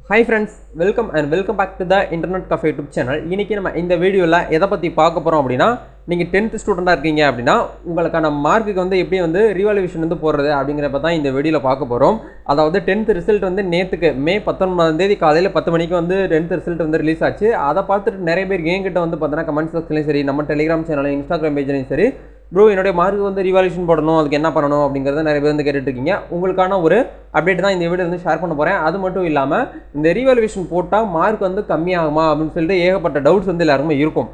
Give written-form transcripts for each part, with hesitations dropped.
Hi friends, welcome back to the Internet Cafe YouTube channel. இன்னைக்கு நம்ம இந்த வீடியோல எதை பத்தி பார்க்க போறோம் அப்படினா நீங்க 10th ஸ்டூடண்டா இருக்கீங்க அப்படினா உங்களுக்கான மார்க்குக்கு வந்து எப்படி வந்து ரீவாலுவேஷன் வந்து போறது அப்படிங்கறத தான் இந்த வீடியோல பார்க்க போறோம். அதாவது 10th ரிசல்ட் வந்து நேத்துக்கு மே 19ஆம் தேதி காலையில 10 மணிக்கு வந்து 10th ரிசல்ட் வந்து ரிலீஸ் ஆச்சு. அத பார்த்துட்டு நிறைய பேர் என்கிட்ட வந்து பார்த்தா கமெண்ட் செக்ஷன்லயும் சரி, நம்ம Telegram சேனல், Instagram பேஜ்லயும் சரி, ப்ரோ என்னோட மார்க் வந்து ரீவாலுவேஷன் போடணும், அதுக்கு என்ன பண்ணணும் அப்படிங்கறத நிறைய பேர் வந்து கேட்டுட்டு இருக்கீங்க. உங்களுக்கான ஒரு அப்டேட் தான் இந்த வீடியோ வந்து ஷேர் பண்ண போறேன். அது மட்டும் இல்லாம இந்த ரீவாலுவேஷன் போட்டா மார்க் வந்து கம்மியாகுமா அப்படின்னு சொல்லிட்டு ஏகப்பட்ட டவுட்ஸ் வந்து எல்லாருக்குமே இருக்கும்.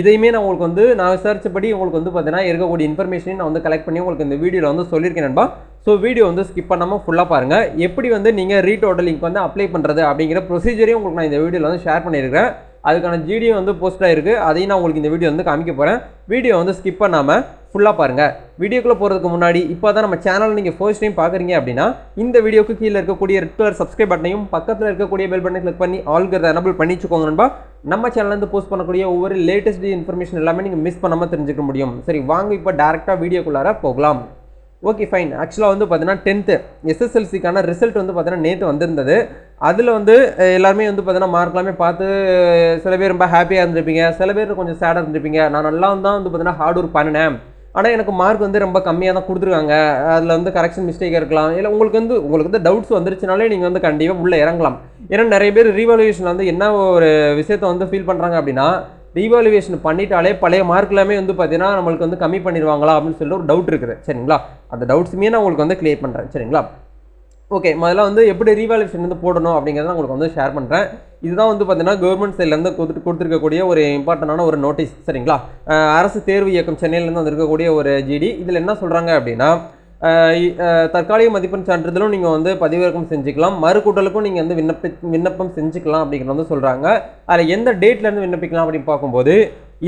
இதையுமே நான் உங்களுக்கு வந்து நான் விசாரிச்சபடி உங்களுக்கு வந்து பார்த்தீங்கன்னா இருக்கக்கூடிய இன்ஃபர்மேஷன் நான் வந்து கலெக்ட் பண்ணி உங்களுக்கு இந்த வீடியோவில் வந்து சொல்லியிருக்கேன் நண்பா. ஸோ வீடியோ வந்து ஸ்கிப் பண்ணாமல் ஃபுல்லாக பாருங்கள். எப்படி வந்து நீங்கள் ரீடோட்டலிங்க் வந்து அப்ளை பண்ணுறது அப்படிங்கிற ப்ரொசீஜரையும் உங்களுக்கு நான் இந்த வீடியோவில் வந்து ஷேர் பண்ணியிருக்கேன். அதுக்கான ஜிடியும் வந்து போஸ்ட் ஆகிருக்கு. அதையும் நான் உங்களுக்கு இந்த வீடியோ வந்து காமிக்க போகிறேன். வீடியோ வந்து ஸ்கிப் பண்ணாமல் ஃபுல்லாக பாருங்கள். வீடியோக்குள்ளே போகிறதுக்கு முன்னாடி இப்போ தான் நம்ம சேனல் நீங்கள் ஃபர்ஸ்ட் டைம் பார்க்குறீங்க அப்படின்னா இந்த வீடியோக்கு கீழே இருக்கக்கூடிய ரெட் கலர் சப்ஸ்கிரைப் பட்டனையும் பக்கத்தில் இருக்கக்கூடிய பெல் பட்டனை கிளிக் பண்ணி ஆல்கிறத எனபிள் பண்ணி வச்சுக்கோங்க நண்பா. நம்ம சேனல்லேருந்து போஸ்ட் பண்ணக்கூடிய ஒவ்வொரு லேட்டஸ்ட் இன்ஃபர்மேஷன் எல்லாமே நீங்கள் மிஸ் பண்ணாமல் தெரிஞ்சுக்க முடியும். சரி, வாங்க இப்போ டேரெக்டாக வீடியோக்குள்ளார போகலாம். Okay fine. ஆக்சுவலாக வந்து பார்த்தீங்கன்னா 10th எஸ்எஸ்எல்சிக்கான ரிசல்ட் வந்து பார்த்தீங்கன்னா நேற்று வந்திருந்தது. அதில் வந்து எல்லாருமே வந்து பார்த்தீங்கன்னா மார்க் எல்லாமே பார்த்து சில பேர் ரொம்ப ஹாப்பியாக இருந்திருப்பீங்க, சில பேர் கொஞ்சம் சேடாக இருந்திருப்பீங்க. நான் நல்லா தான் வந்து பார்த்தீங்கன்னா ஹார்ட் ஒர்க் பண்ணினேன், ஆனால் எனக்கு மார்க் வந்து ரொம்ப கம்மியாக தான் கொடுத்துருக்காங்க, அதில் வந்து கரெக்ஷன் மிஸ்டேக் இருக்கலாம், இல்லை உங்களுக்கு வந்து டவுட்ஸ் வந்துருச்சுனாலே நீங்கள் வந்து கண்டிப்பாக உள்ளே இறங்கலாம். ஏன்னா நிறைய பேர் ரீவாலுவேஷன் வந்து என்ன ஒரு விஷயத்தை வந்து ஃபீல் பண்ணுறாங்க அப்படின்னா, ரீவாலுவேஷன் பண்ணிட்டாலே பழைய மார்க் எல்லாமே வந்து பார்த்தீங்கன்னா நம்மளுக்கு வந்து கம்மி பண்ணிடுவாங்களா அப்படின்னு சொல்லிட்டு ஒரு டவுட் இருக்குது. சரிங்களா, அந்த டவுட்ஸுமே நான் உங்களுக்கு வந்து கிளியர் பண்ணுறேன். சரிங்களா, ஓகே. முதல்ல வந்து எப்படி ரீவாலுவேஷன் வந்து போடணும் அப்படிங்கிறத உங்களுக்கு வந்து ஷேர் பண்ணுறேன். இதுதான் வந்து பார்த்தீங்கன்னா கவர்மெண்ட் சைட்லேருந்து கொடுத்துருக்கக்கூடிய ஒரு இம்பார்ட்டண்டான ஒரு நோட்டீஸ். சரிங்களா, அரசு தேர்வு இயக்கம் சென்னையிலேருந்து வந்திருக்கக்கூடிய ஒரு ஜிடி. இதில் என்ன சொல்கிறாங்க அப்படின்னா, தற்காலிக மதிப்பெண் சான்றிதழும் நீங்கள் வந்து பதிவிறக்கம் செஞ்சுக்கலாம், மறுகூட்டலுக்கும் நீங்கள் வந்து விண்ணப்பம் செஞ்சுக்கலாம் அப்படிங்கிறது வந்து சொல்கிறாங்க. அதில் எந்த டேட்லேருந்து விண்ணப்பிக்கலாம் அப்படின்னு பார்க்கும்போது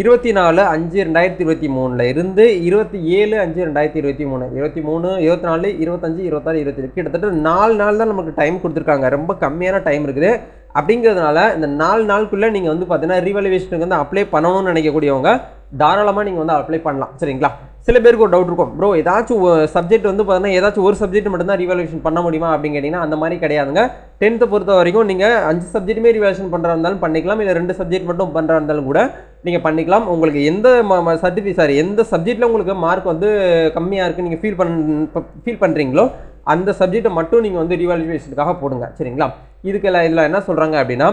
24/5/2023 இருந்து 27/5/2023 23, 24, 25, 26, 27 கிட்டத்தட்ட 4 நாள் தான் நமக்கு டைம் கொடுத்துருக்காங்க. ரொம்ப கம்மியான டைம் இருக்குது. அப்படிங்கிறதுனால இந்த 4 நாளுக்குள்ளே நீங்கள் வந்து பார்த்தீங்கன்னா ரீவாலுவேஷனுக்கு வந்து அப்ளை பண்ணணும்னு நினைக்கக்கூடியவங்க தாராளமாக நீங்கள் வந்து அப்ளை பண்ணலாம். சரிங்களா, சில பேருக்கு ஒரு டவுட் இருக்கும், ப்ரோ ஏதாச்சும் சப்ஜெக்ட் வந்து பார்த்தீங்கன்னா ஏதாச்சும் ஒரு சப்ஜெக்ட் மட்டும்தான் ரீவாலுவேஷன் பண்ண முடியுமா அப்படின்னு கேட்டிங்கன்னா அந்த மாதிரி கிடையாதுங்க. 10th பொறுத்த வரைக்கும் நீங்கள் 5 சப்ஜெக்ட்டுமே ரீவாலுவேஷன் பண்ணுறா இருந்தாலும் பண்ணிக்கலாம், இல்லை 2 சப்ஜெக்ட் மட்டும் பண்ணுறா இருந்தாலும் கூட நீங்கள் பண்ணிக்கலாம். உங்களுக்கு எந்த எந்த சப்ஜெக்டில் உங்களுக்கு மார்க் வந்து கம்மியாக இருக்குது நீங்கள் ஃபீல் பண்ணுறீங்களோ அந்த சப்ஜெக்டை மட்டும் நீங்கள் வந்து ரீவாலுவேஷனுக்காக போடுங்க. சரிங்களா, இதில் என்ன சொல்கிறாங்க அப்படின்னா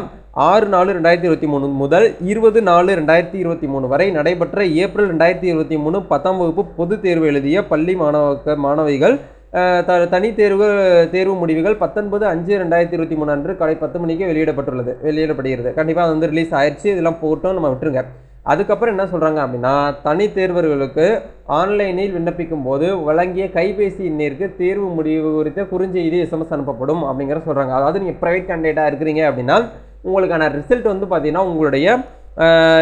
6/4/2023 முதல் 20/4/2023 வரை நடைபெற்ற ஏப்ரல் 2023 10ஆம் வகுப்பு பொதுத் தேர்வு எழுதிய பள்ளி மாணவிகள் தேர்வு முடிவுகள் 19/5/2023 அன்று காலை 10 மணிக்கு வெளியிடப்படுகிறது. கண்டிப்பாக வந்து ரிலீஸ் ஆயிடுச்சு. இதெல்லாம் போட்டோம், நம்ம விட்டுருங்க. அதுக்கப்புறம் என்ன சொல்கிறாங்க அப்படின்னா, தனி தேர்வர்களுக்கு ஆன்லைனில் விண்ணப்பிக்கும் போது வழங்கிய கைபேசி எண்ணிற்கு தேர்வு முடிவு குறித்த குறுஞ்செய்தி SMS அனுப்பப்படும் அப்படிங்கிற சொல்கிறாங்க. அதாவது நீங்கள் ப்ரைவேட் கேண்டிடேட்டாக இருக்கிறீங்க அப்படின்னா உங்களுக்கான ரிசல்ட் வந்து பார்த்தீங்கன்னா உங்களுடைய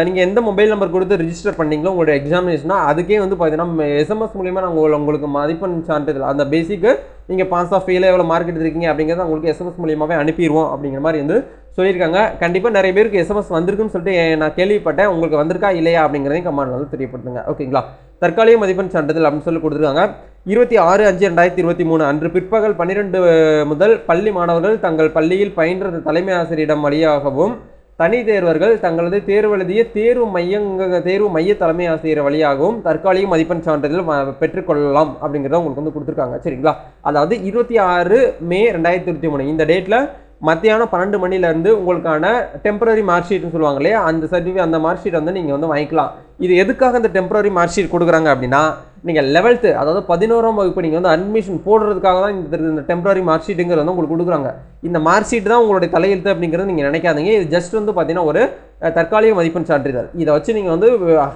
நீங்கள் எந்த மொபைல் நம்பர் கொடுத்து ரிஜிஸ்டர் பண்ணீங்களோ உங்களுடைய எக்ஸாமினேஷனாக அதுக்கே வந்து பார்த்தீங்கன்னா SMS மூலிமா நாங்கள் உங்களுக்கு மதிப்பெண் சான்றிதழ் அந்த பேசிக்கு நீங்கள் பாஸ் ஆஃப் ஃபெயில் எவ்வளோ மார்க் எடுத்திருக்கீங்க அப்படிங்கிறத உங்களுக்கு SMS மூலியமாகவே அனுப்பிடுவோம் அப்படிங்கிற மாதிரி வந்து சொல்லியிருக்காங்க. கண்டிப்பாக நிறைய பேருக்கு SMS வந்திருக்குன்னு சொல்லிட்டு நான் கேள்விப்பட்டேன். உங்களுக்கு வந்திருக்கா இல்லையா அப்படிங்கிறதையும் கமெண்ட் வந்து தெரியப்படுத்துங்க. ஓகேங்களா, தற்காலிக மதிப்பெண் சான்றிதழ் அப்படின்னு சொல்லி கொடுத்துருக்காங்க. 26/5/2023 அன்று பிற்பகல் 12 முதல் பள்ளி மாணவர்கள் தங்கள் பள்ளியில் பயின்ற தலைமை ஆசிரியரிடம் வழியாகவும், தனி தேர்வர்கள் தங்களது தேர்வு எழுதிய தேர்வு மைய தலைமை ஆசிரியர் வழியாகவும் தற்காலிக மதிப்பெண் சான்றிதழ் பெற்றுக்கொள்ளலாம் அப்படிங்கிறத உங்களுக்கு வந்து கொடுத்துருக்காங்க. சரிங்களா, அதாவது 26 மே 2023 இந்த டேட்டில் மத்தியானம் 12 மணிலேருந்து உங்களுக்கான டெம்பரரி மார்க் ஷீட்னு சொல்லுவாங்க இல்லையா, அந்த சர்டிஃபிகேட் அந்த மார்க் ஷீட் வந்து நீங்கள் வந்து வாங்கிக்கலாம். இது எதுக்காக இந்த டெம்பரரி மார்க் ஷீட் கொடுக்குறாங்க அப்படின்னா, நீங்கள் 11th அதாவது 11ஆம் வகுப்பு நீங்கள் வந்து அட்மிஷன் போடுறதுக்காக தான் இந்த டெம்பரரி மார்க் ஷீட்டுங்கிறது வந்து உங்களுக்கு கொடுக்குறாங்க. இந்த மார்க் ஷீட் தான் உங்களுடைய தலையெழுத்து அப்படிங்கிறது நீங்கள் நினைக்காதீங்க. இது ஜஸ்ட் வந்து பார்த்தீங்கன்னா ஒரு தற்காலிக மதிப்பெண் சான்றிதழ். இதை வச்சு நீங்கள் வந்து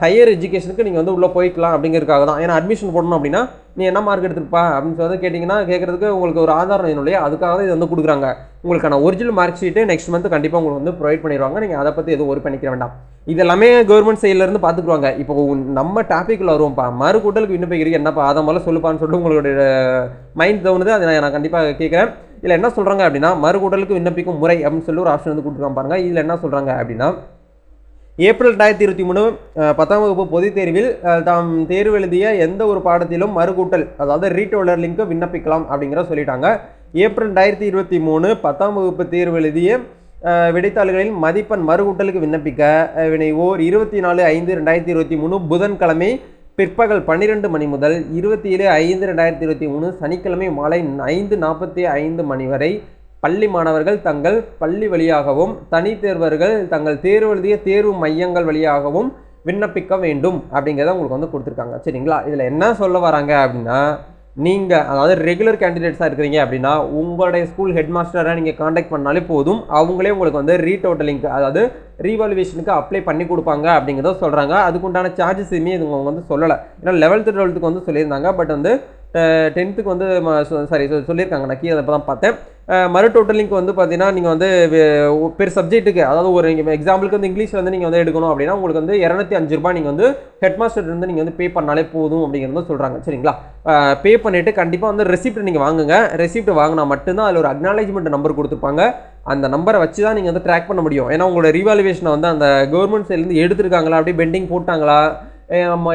ஹையர் எஜுகேஷனுக்கு நீங்கள் வந்து உள்ளே போய்க்கலாம் அப்படிங்கிறதுக்காக தான். ஏன்னா அட்மிஷன் போடணும் அப்படின்னா நீ என்ன மார்க் எடுத்துருப்பா அப்படின்னு சொல்லி கேட்குறதுக்கு உங்களுக்கு ஒரு ஆதாரம் வேணும் இல்லையா, அதுக்காக தான் இது வந்து கொடுக்குறாங்க. உங்களுக்கான original mark sheet next month கண்டிப்பாக உங்களுக்கு வந்து ப்ரொவைட் பண்ணிடுவாங்க. நீங்கள் அதை பற்றி எதுவும் ஒரி பண்ணிக்க வேண்டாம். இது எல்லாமே கவர்மெண்ட் சைட்லேருந்து பார்த்துக்குவாங்க. இப்போ நம்ம டாப்பிக்கில் வருவோம்ப்பா, மறுகூட்டலுக்கு விண்ணப்பிக்கிறீங்க என்னப்பா அதை முதல்ல சொல்லுப்பான்னு சொல்லிட்டு உங்களுடைய மைண்ட் தோணுது. அதை நான் கண்டிப்பாக கேட்குறேன். இதில் என்ன சொல்கிறாங்க அப்படின்னா, மறுகூட்டலுக்கு விண்ணப்பிக்கும் முறை அப்படின்னு சொல்லி ஒரு ஆப்ஷன் வந்து கொடுத்துருக்காங்க பாருங்கள். இதில் என்ன சொல்கிறாங்க அப்படின்னா, ஏப்ரல் 2023 10ஆம் வகுப்பு பொதுத் தேர்வில் தாம் தேர்வு எழுதிய எந்த ஒரு பாடத்திலும் மறுகூட்டல் அதாவது ரீடோலர் லிங்க் விண்ணப்பிக்கலாம் அப்படிங்கிற சொல்லிட்டாங்க. ஏப்ரல் 2023 10ஆம் வகுப்பு தேர்வு எழுதிய விடைத்தாள்களில் மதிப்பெண் மறுகூட்டலுக்கு விண்ணப்பிக்க வினைவோர் 24/5/2023 புதன்கிழமை பிற்பகல் 12 மணி முதல் 27/5/2023 சனிக்கிழமை மாலை 5:45 மணி வரை பள்ளி மாணவர்கள் தங்கள் பள்ளி வழியாகவும் தனித்தேர்வர்கள் தங்கள் தேர்வு எழுதிய தேர்வு மையங்கள் வழியாகவும் விண்ணப்பிக்க வேண்டும் அப்படிங்கிறத உங்களுக்கு வந்து கொடுத்துருக்காங்க. சரிங்களா? இதில் என்ன சொல்ல வராங்க அப்படின்னா, நீங்கள் அதாவது ரெகுலர் கேண்டிடேட்ஸாக இருக்கிறீங்க அப்படின்னா உங்களுடைய ஸ்கூல் ஹெட் மாஸ்டரை நீங்கள் காண்டாக்ட் பண்ணாலே போதும், அவங்களே உங்களுக்கு வந்து ரீடோட்டலிங்க் அதாவது ரீவாலுவேஷனுக்கு அப்ளை பண்ணி கொடுப்பாங்க அப்படிங்கிறத சொல்கிறாங்க. அதுக்குண்டான சார்ஜஸ் எதுவுமே இது வந்து சொல்லலை. ஏன்னா 11th 12th வந்து சொல்லியிருந்தாங்க. பட் வந்து 10th வந்து சொல்லியிருக்காங்க. நான் கீழே தான் பார்த்தேன். மறு டோட்டலிங்க் வந்து பார்த்தீங்கன்னா நீங்கள் வந்து பெர் சப்ஜெக்ட்டுக்கு அதாவது ஒரு எக்ஸாம்பிளுக்கு வந்து இங்கிலீஷில் வந்து நீங்கள் வந்து எடுக்கணும் அப்படின்னா உங்களுக்கு வந்து 205 ரூபாய் நீங்கள் வந்து ஹெட் மாஸ்டர் இருந்து நீங்கள் வந்து பே பண்ணாலே போதும் அப்படிங்கிறது சொல்கிறாங்க. சரிங்களா? பே பண்ணிவிட்டு கண்டிப்பாக வந்து ரெசிப்ட் நீங்கள் வாங்குங்க. ரெசிப்ட் வாங்கினா மட்டும்தான் அதில் ஒரு அக்னாலேஜ்மெண்ட் நம்பர் கொடுத்துருப்பாங்க. அந்த நம்பரை வச்சு தான் நீங்கள் வந்து ட்ராக் பண்ண முடியும். ஏன்னா உங்களோட ரீவாலுவேஷனை வந்து அந்த கவர்மெண்ட் சைட்லேருந்து எடுத்துருக்காங்களா, அப்படியே பெண்டிங் போட்டாங்களா,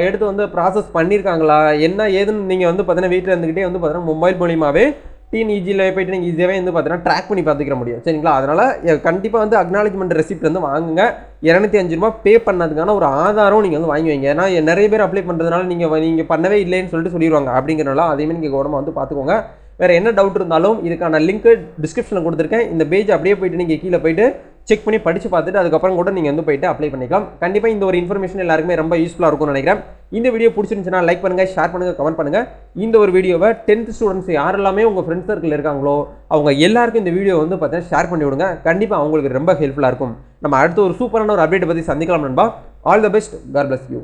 எடுத்து வந்து ப்ராசஸ் பண்ணியிருக்காங்களா, என்ன ஏதுன்னு நீங்கள் வந்து பார்த்தீங்கன்னா வீட்டில் இருந்துக்கிட்டே வந்து பார்த்தீங்கன்னா மொபைல் மூலியமாகவே TNEGல போய்ட்டு நீங்கள் ஈஸியாகவே வந்து பார்த்தீங்கன்னா ட்ராக் பண்ணி பார்த்துக்கிற முடியும். சரிங்களா? அதனால் கண்டிப்பாக வந்து அக்னாலேஜ்மெண்ட் ரெசிப்ட் வந்து வாங்குங்க. 205 ரூபா பே பண்ணதுக்கான ஒரு ஆதாரம் நீங்கள் வந்து வாங்கி வைங்க. ஏன்னா நிறைய பேர் அப்ளை பண்ணுறதுனால நீங்கள் பண்ணவே இல்லைன்னு சொல்லிட்டு சொல்லிடுவாங்க. அப்படிங்கிறனால அதையுமே நீங்கள் கவனமாக வந்து பார்த்துக்கோங்க. வேறு என்ன டவுட் இருந்தாலும் இதுக்கான லிங்க் டிஸ்கிரிப்ஷனில் கொடுத்துருக்கேன். இந்த பேஜ் அப்படியே போய்ட்டு நீங்கள் கீழே போய்ட்டு செக் பண்ணி படித்து பார்த்துட்டு அதுக்கப்புறம் கூட நீங்கள் வந்து போய்ட்டு அப்ளை பண்ணிக்கலாம். கண்டிப்பாக இந்த ஒரு இன்ஃபர்மேஷன் எல்லாருக்குமே ரொம்ப யூஸ்ஃபுல்லாக இருக்கும்னு நினைக்கிறேன். இந்த வீடியோ பிடிச்சிருந்துச்சுன்னா லைக் பண்ணுங்கள், ஷேர் பண்ணுங்கள், கமெண்ட் பண்ணுங்கள். இந்த ஒரு வீடியோவை 10th ஸ்டூடெண்ட்ஸ் யாரெல்லாமே உங்கள் ஃப்ரெண்ட்ஸ் சர்க்கிள் இருக்காங்களோ அவங்க எல்லாருக்கும் இந்த வீடியோ வந்து பார்த்தீங்கன்னா ஷேர் பண்ணி விடுங்க. கண்டிப்பாக அவங்களுக்கு ரொம்ப ஹெல்ப்ஃபுல்லாக இருக்கும். நம்ம அடுத்த ஒரு சூப்பரான ஒரு அப்டேட் பற்றி சந்திக்கலாம் நண்பா. All the best. God bless you.